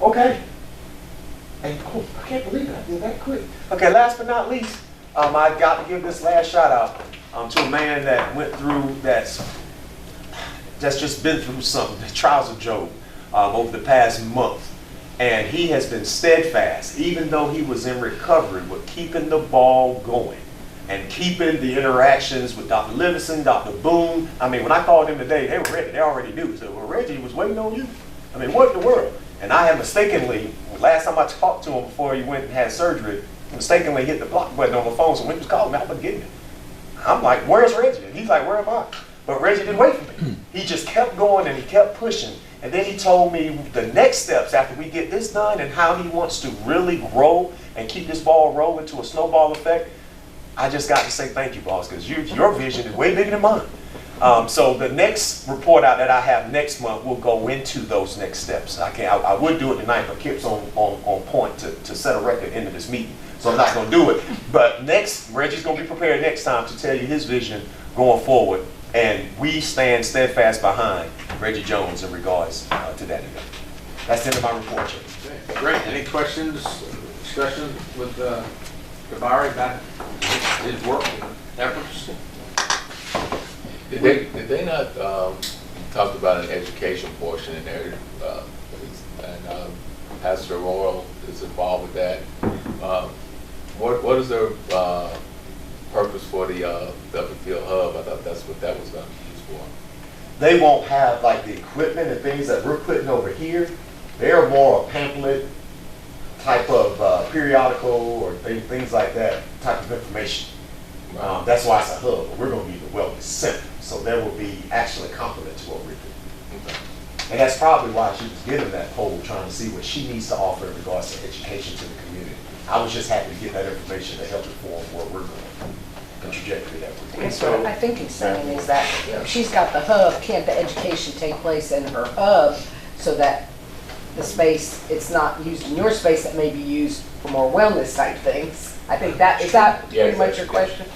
Okay. And oh, I can't believe it. I did that quick. Okay, last but not least, I got to give this last shout out to a man that went through that's just been through something, the trials of Job, over the past month. And he has been steadfast, even though he was in recovery, with keeping the ball going and keeping the interactions with Dr. Livingston, Dr. Boone. I mean, when I called him today, they were ready. They already knew. So, well, Reggie was waiting on you. I mean, what in the world? And I had mistakenly, last time I talked to him before he went and had surgery, mistakenly hit the block button on my phone. So when he was calling me, I wasn't getting it. I'm like, where's Reggie? And he's like, where am I? But Reggie didn't wait for me. He just kept going and he kept pushing. And then he told me the next steps after we get this done and how he wants to really grow and keep this ball rolling to a snowball effect. I just got to say thank you, boss, because your vision is way bigger than mine. So the next report out that I have next month will go into those next steps. I would do it tonight, but Kip's on point to set a record into this meeting. So I'm not going to do it. But Reggie's going to be prepared next time to tell you his vision going forward. And we stand steadfast behind Reggie Jones in regards to that event. That's the end of my report, Chair. Okay, great. Any questions, discussion with Jabari about his work and efforts? Did they not talk about an education portion in there? And Pastor Royal is involved with that. What is their purpose for the Upperfield hub? I thought that's what that was going to be used for. They won't have like the equipment and things that we're putting over here. They're more a pamphlet type of periodical or things like that type of information. That's why it's a hub. We're going to be the wellness center. So there will be actually complement to what we're doing. Okay. And that's probably why she was given that poll, trying to see what she needs to offer in regards to education to the community. I was just happy to get that information to help inform where we're going, the trajectory that we're going. That's what I think he's saying is that if she's got the hub, can't the education take place in her hub so that the space, it's not used in your space that may be used for more wellness type things? I think that, is that pretty much your question?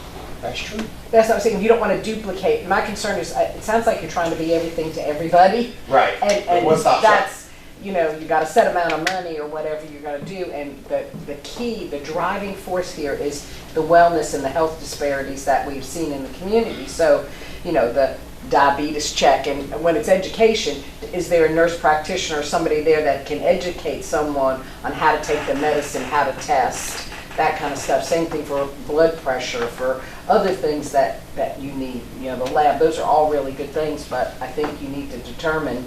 That's true. That's what I'm saying, you don't want to duplicate. My concern is, it sounds like you're trying to be everything to everybody. Right. And One-stop shop. that's, you know, you got a set amount of money or whatever you're going to do. And the key, the driving force here is the wellness and the health disparities that we've seen in the community. So, you know, the diabetes check, and when it's education, is there a nurse practitioner or somebody there that can educate someone on how to take the medicine, how to test, that kind of stuff. Same thing for blood pressure, for other things that you need, you know, the lab. Those are all really good things, but I think you need to determine,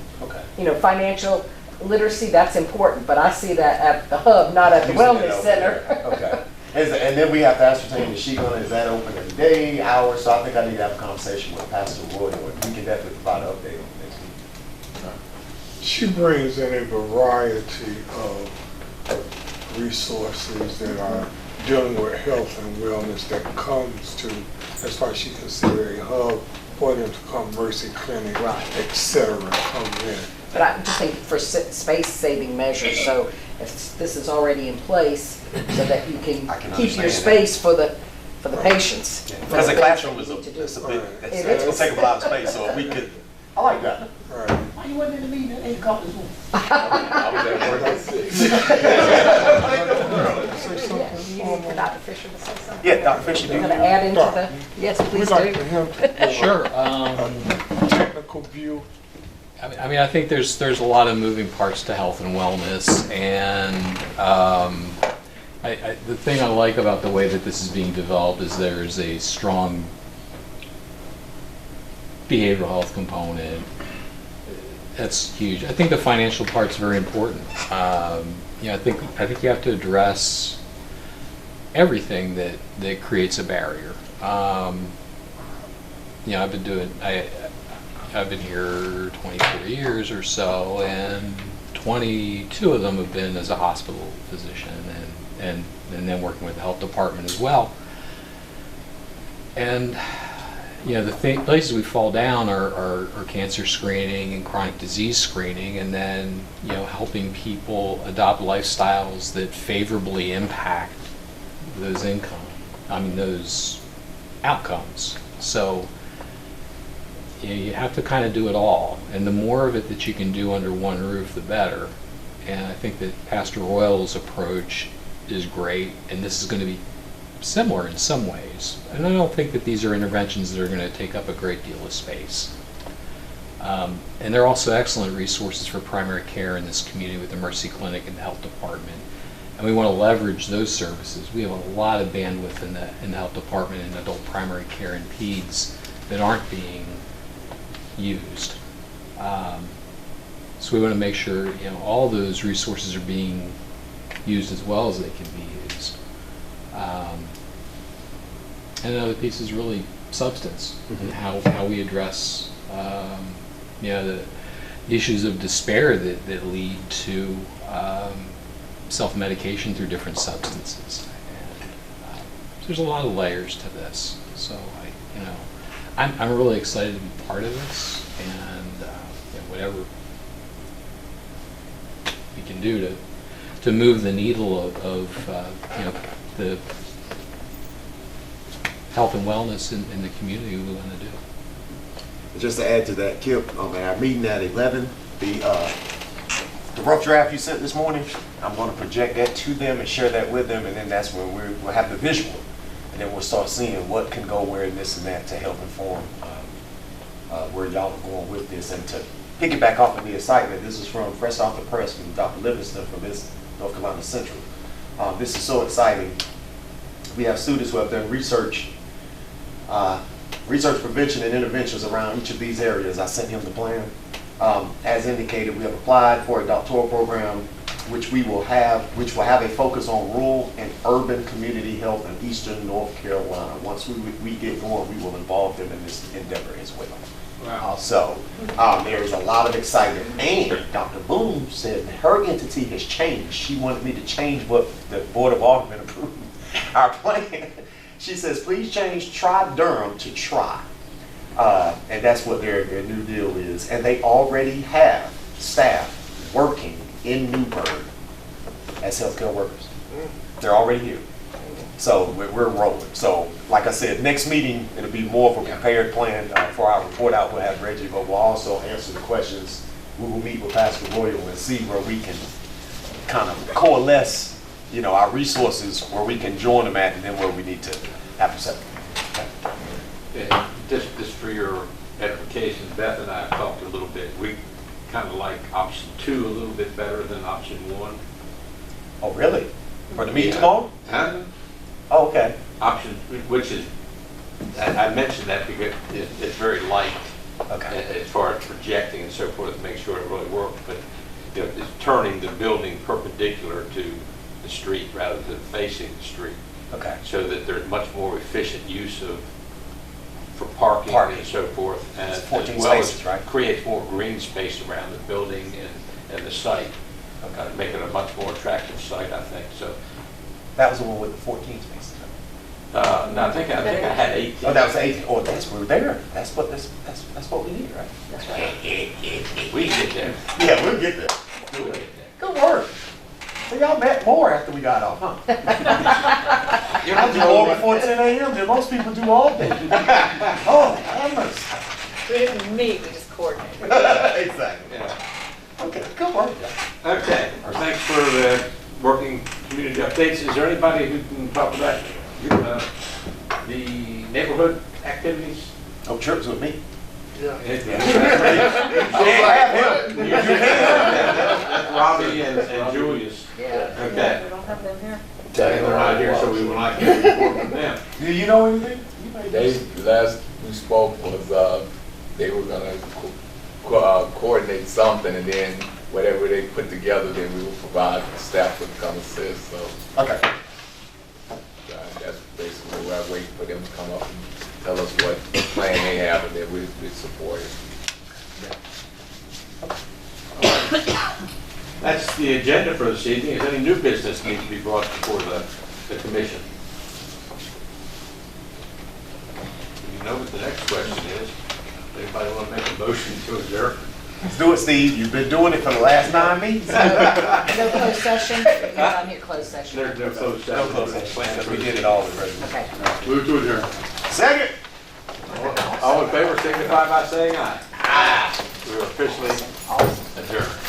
you know, financial literacy, that's important, but I see that at the hub, not at the wellness center. Okay. And then we have to ascertain, is that open every day, hours? So I think I need to have a conversation with Pastor Roy, and we can definitely provide an update on next week. She brings in a variety of resources that are dealing with health and wellness that comes to, as far as she considers a hub for them to come, Mercy Clinic, et cetera, come in. But I just think for space-saving measures, so if this is already in place, so that you can keep your space for the patients. Because the classroom is it's a big, it's going to take a lot of space, so if we could, I like that. Right. Why you wasn't in the meeting at 8 o'clock this morning? I was at work at 6. You need for Dr. Fisher to say something? Yeah, Dr. Fisher, do You're you? going to add into the, yes, please We'd like for do. him to Sure. a technical view. I mean, I think there's a lot of moving parts to health and wellness, and the thing I like about the way that this is being developed is there's a strong behavioral health component. That's huge. I think the financial part's very important. You know, I think you have to address everything that creates a barrier. You know, I've been here 24 years or so, and 22 of them have been as a hospital physician, and then working with the health department as well. And you know, the places we fall down are cancer screening and chronic disease screening, and then, you know, helping people adopt lifestyles that favorably impact those outcomes. So you know, you have to kind of do it all, and the more of it that you can do under one roof, the better. And I think that Pastor Royal's approach is great, and this is going to be similar in some ways. And I don't think that these are interventions that are going to take up a great deal of space. And they're also excellent resources for primary care in this community with the Mercy Clinic and the health department. And we want to leverage those services. We have a lot of bandwidth in the health department and adult primary care and peds that aren't being used. So we want to make sure, you know, all those resources are being used as well as they can be used. And another piece is really substance, and how we address you know, the issues of despair that lead to self-medication through different substances. And, so there's a lot of layers to this. So I'm really excited to be part of this, and you know, whatever we can do to move the needle of you know, the health and wellness in the community, we want to do. Just to add to that, Kip, our meeting at 11, the rough draft you sent this morning, I'm going to project that to them and share that with them, and then that's when we'll have the visual, and then we'll start seeing what can go where and this and that to help inform where y'all are going with this. And to piggyback off of the excitement, this is from fresh off the press from Dr. Livingston from North Carolina Central. This is so exciting we have students who have done research prevention and interventions around each of these areas. I sent him the plan. As indicated, we have applied for a doctoral program which will have a focus on rural and urban community health in eastern North Carolina. Once we get going, we will involve them in this endeavor as well. Wow. There's a lot of excitement. And Dr. Boone said her entity has changed. She wanted me to change what the Board of Aldermen approved, our plan. She says, please change Try Durham to Try. And that's what their new deal is. And they already have staff working in New Bern as healthcare workers. They're already here. So we're rolling. So like I said, next meeting, it'll be more of a prepared plan for our report out. We'll have Reggie, but we'll also answer the questions. We will meet with Pastor Royal and see where we can kind of coalesce, our resources, where we can join them at, and then where we need to have them separate. And just for your edification, Beth and I have talked a little bit. We kind of like option 2 a little bit better than option 1. Oh, really? For the meeting tomorrow? Huh? Oh, okay. Option, which is, I mentioned that because it's very light. Okay. As far as projecting and so forth to make sure it really works, but it's turning the building perpendicular to the street rather than facing the street. Okay. So that there's much more efficient use for parking and so forth, and It's 14 as well spaces, as right? creates more green space around the building and the site. Okay. Make it a much more attractive site, I think. So, That was the one with the 14 spaces. no, I think I had 18. Oh, that was 18. Oh, we're there. That's what we need, right? That's right. We can get there. Yeah, we'll get there. We'll get Good work. So y'all met more after we got off, huh? there. I do more before 10 a.m. than most people do all day. Oh, hammers. We didn't meet, we just coordinated. Exactly. Yeah. Okay, good work. Okay, thanks for the working community updates. Is there anybody who can talk about the neighborhood activities? No trips with me. Yeah. Robbie and Julius. Yeah. Okay. We don't have them here. They're not here, so we will not get a report from them. Do you know anything? Last we spoke was, they were gonna coordinate something, and then whatever they put together, then we will provide, the staff would come assist, so. Okay. That's basically where I wait for them to come up and tell us what plan they have, and then we support it. That's the agenda for this evening. Is any new business need to be brought before the commission? You know what the next question is. Anybody want to make a motion to adjourn? Let's do it, Steve. You've been doing it for the last 9 meetings. No closed session? You're on here closed session. There's no closed session. No close session, because we did it all already. Okay. Move to adjourn. Second. All in favor signify by saying aye. Aye. We are officially adjourned.